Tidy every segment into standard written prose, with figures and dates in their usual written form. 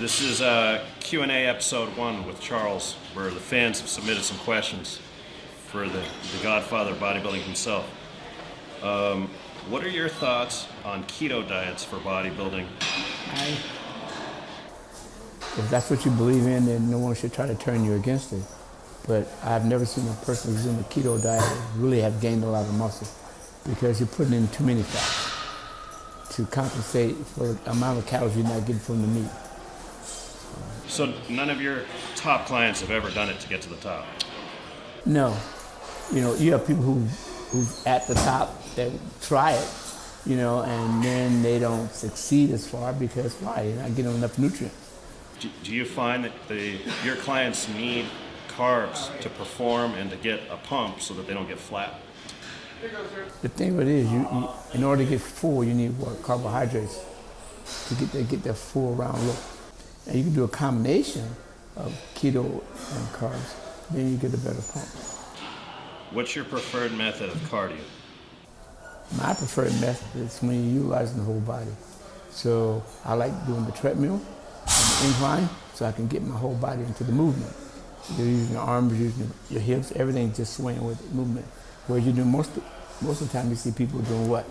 This is Q&A episode 1 with Charles, where the fans have submitted some questions for the godfather of bodybuilding himself. What are your thoughts on keto diets for bodybuilding? If that's what you believe in, then no one should try to turn you against it. But I've never seen a person who's in the keto diet really have gained a lot of muscle because you're putting in too many fats to compensate for the amount of calories you're not getting from the meat. So none of your top clients have ever done it to get to the top? No. You know, you have people who's at the top that try it, you know, and then they don't succeed as far because why? You're not getting enough nutrients. Do you find that your clients need carbs to perform and to get a pump so that they don't get flat? The thing with it is, you in order to get full, you need what? Carbohydrates to get that full round look. And you can do a combination of keto and carbs, then you get a better pump. What's your preferred method of cardio? My preferred method is when you're utilizing the whole body. So I like doing the treadmill and the incline so I can get my whole body into the movement. You're using your arms, using your hips, everything just swaying with movement. Where you do most of the time you see people doing what?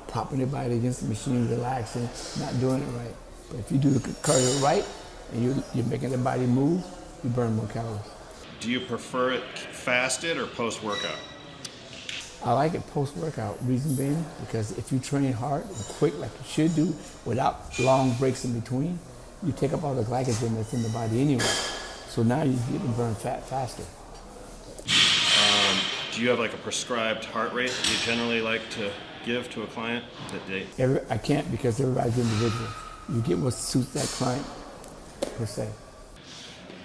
Propping their body against the machine, relaxing, not doing it right. But if you do the cardio right, and you're making the body move, you burn more calories. Do you prefer it fasted or post-workout? I like it post-workout, reason being, because if you train hard and quick like you should do, without long breaks in between, you take up all the glycogen that's in the body anyway. So now you get to burn fat faster. Do you have like a prescribed heart rate that you generally like to give to a client? I can't because everybody's individual. You get what suits that client per se.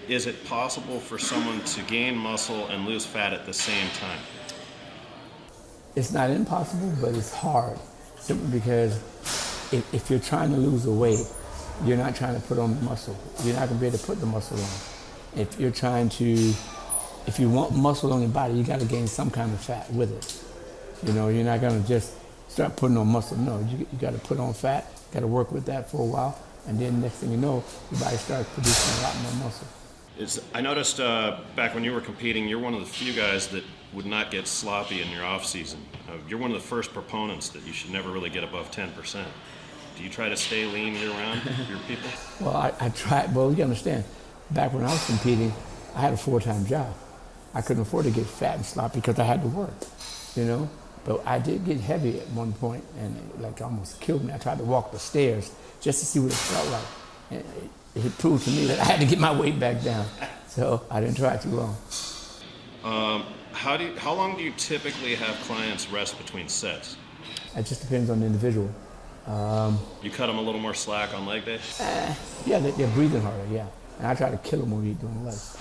Is it possible for someone to gain muscle and lose fat at the same time? It's not impossible, but it's hard. Simply because if you're trying to lose the weight, you're not trying to put on the muscle. You're not going to be able to put the muscle on. If you want muscle on your body, you got to gain some kind of fat with it. You know, you're not going to just start putting on muscle. No, you got to put on fat, got to work with that for a while, and then next thing you know, your body starts producing a lot more muscle. I noticed back when you were competing, you're one of the few guys that would not get sloppy in your off season. You're one of the first proponents that you should never really get above 10%. Do you try to stay lean year round for your people? Well, I tried. Well, you understand, back when I was competing, I had a full-time job. I couldn't afford to get fat and sloppy because I had to work, you know? But I did get heavy at one point, and it almost killed me. I tried to walk the stairs just to see what it felt like. And it proved to me that I had to get my weight back down. So I didn't try too long. How long do you typically have clients rest between sets? It just depends on the individual. You cut them a little more slack on leg day? Yeah, they're breathing harder, yeah. And I try to kill them when we're doing legs.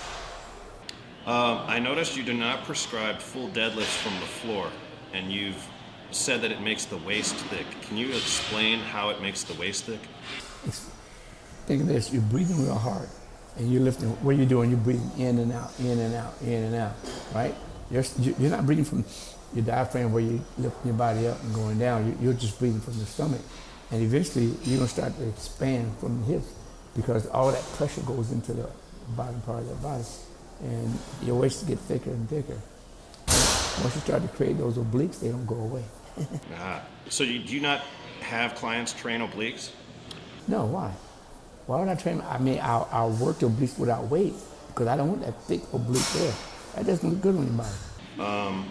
I noticed you do not prescribe full deadlifts from the floor, and you've said that it makes the waist thick. Can you explain how it makes the waist thick? Think of this, you're breathing real hard, and you're lifting, what you're doing, you're breathing in and out, in and out, in and out, right? You're not breathing from your diaphragm where you're lifting your body up and going down. You're just breathing from the stomach. And eventually, you're going to start to expand from the hips because all that pressure goes into the bottom part of the body. And your waist gets thicker and thicker. And once you start to create those obliques, they don't go away. So do you not have clients train obliques? No, why? Why would I train? I mean, I'll work the obliques without weight because I don't want that thick oblique there. That doesn't look good on your body.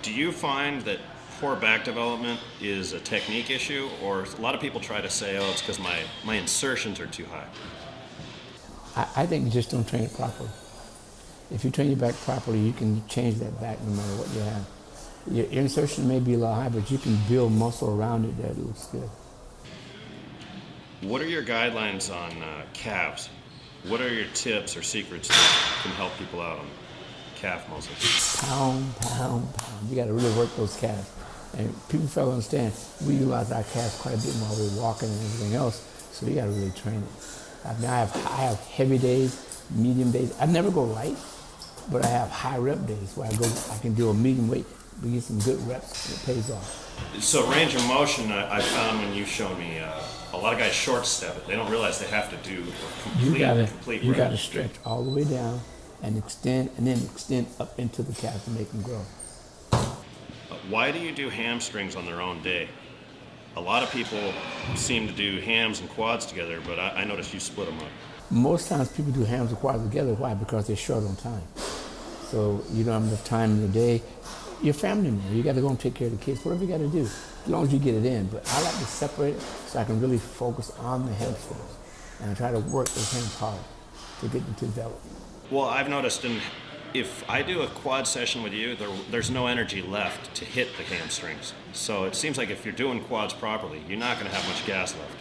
Do you find that poor back development is a technique issue, or a lot of people try to say, oh, it's because my insertions are too high? I think you just don't train it properly. If you train your back properly, you can change that back no matter what you have. Your insertion may be a little high, but you can build muscle around it that looks good. What are your guidelines on calves? What are your tips or secrets that can help people out on calf muscles? Pound, pound, pound. You got to really work those calves. And people fail to understand, we utilize our calves quite a bit while we're walking and everything else, so you got to really train it. I mean, I have heavy days, medium days. I never go light, but I have high rep days where I can do a medium weight, we get some good reps, and it pays off. So range of motion, I found when you showed me a lot of guys short step it. They don't realize they have to do a complete you range. gotta stretch all the way down and extend, and then extend up into the calf to make them grow. Why do you do hamstrings on their own day? A lot of people seem to do hams and quads together, but I noticed you split them up. Most times people do hams and quads together. Why? Because they're short on time. So you don't have enough time in the day. You're a family member. You got to go and take care of the kids. Whatever you got to do, as long as you get it in. But I like to separate it so I can really focus on the hamstrings and I try to work those hams hard to get them to develop. Well, I've noticed if I do a quad session with you, there's no energy left to hit the hamstrings. So it seems like if you're doing quads properly, you're not going to have much gas left.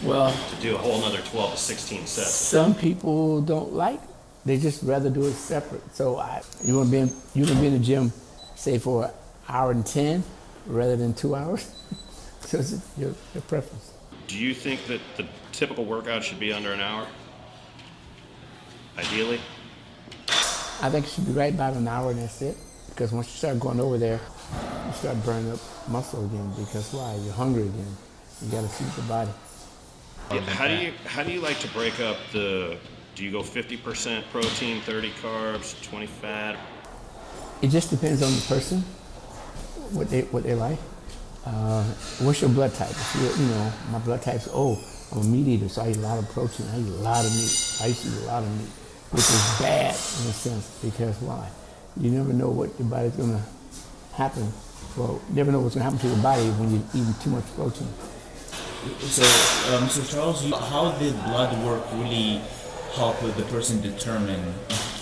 Well, to do a whole another 12 to 16 sets. Some people don't like. They just rather do it separate. So you want to be in the gym, say for an hour and 10 rather than 2 hours. So it's your preference. Do you think that the typical workout should be under an hour? Ideally? I think it should be right about an hour and that's it. Because once you start going over there, you start burning up muscle again. Because why? You're hungry again. You got to feed the body. Yeah, how do you like to break up the? Do you go 50% protein, 30 carbs, 20 fat? It just depends on the person, what they like. What's your blood type? If my blood type's O. I'm a meat eater, so I eat a lot of protein. I eat a lot of meat. I used to eat a lot of meat, which is bad in a sense because why? You never know what your body's gonna happen. Well, you never know what's gonna happen to your body when you're eating too much protein. So, Mr. Charles, how did blood work really help the person determine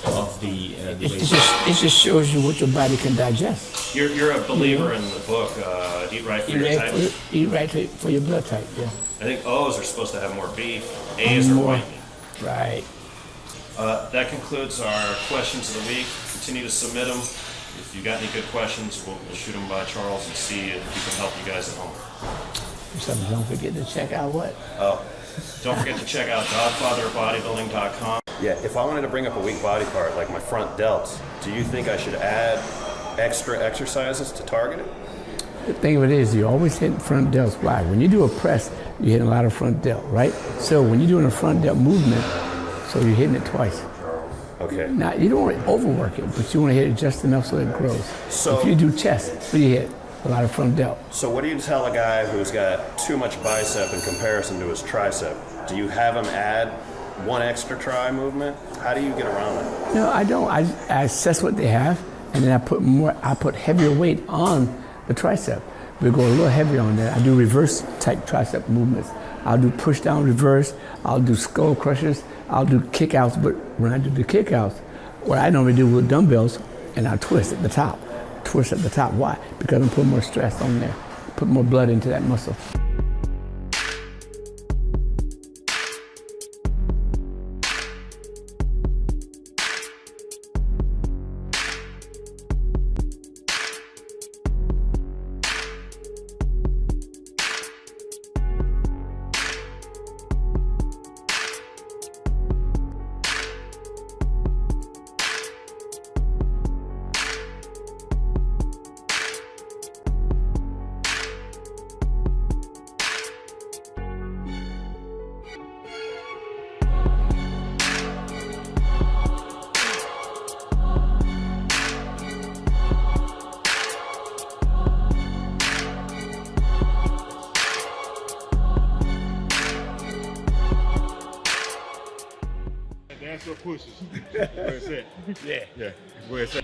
of the weight? It just shows you what your body can digest. You're a believer in the book, Eat Right for Your Type? Eat right for your blood type, yeah. I think O's are supposed to have more beef, A's are white meat. Right. That concludes our questions of the week. Continue to submit them. If you got any good questions, we'll shoot them by Charles and see if we can help you guys at home. So don't forget to check out what? Oh, don't forget to check out godfatherbodybuilding.com. Yeah, if I wanted to bring up a weak body part, like my front delts, do you think I should add extra exercises to target it? The thing of it is, you always hit front delts. Why? When you do a press, you hit a lot of front delt, right? So when you're doing a front delt movement, so you're hitting it twice. Okay. Now, you don't want to overwork it, but you want to hit it just enough so it grows. So if you do chest, what do you hit? A lot of front delt. So what do you tell a guy who's got too much bicep in comparison to his tricep? Do you have him add one extra tri movement? How do you get around it? No, I don't. I assess what they have, and then I put heavier weight on the tricep. We go a little heavier on that. I do reverse type tricep movements. I'll do push down reverse. I'll do skull crushers. I'll do kickouts. But when I do the kickouts, what I normally do with dumbbells, and I twist at the top. Twist at the top. Why? Because I'm putting more stress on there. Put more blood into that muscle. That's what pushes. Where it's at. Yeah. Where it's at.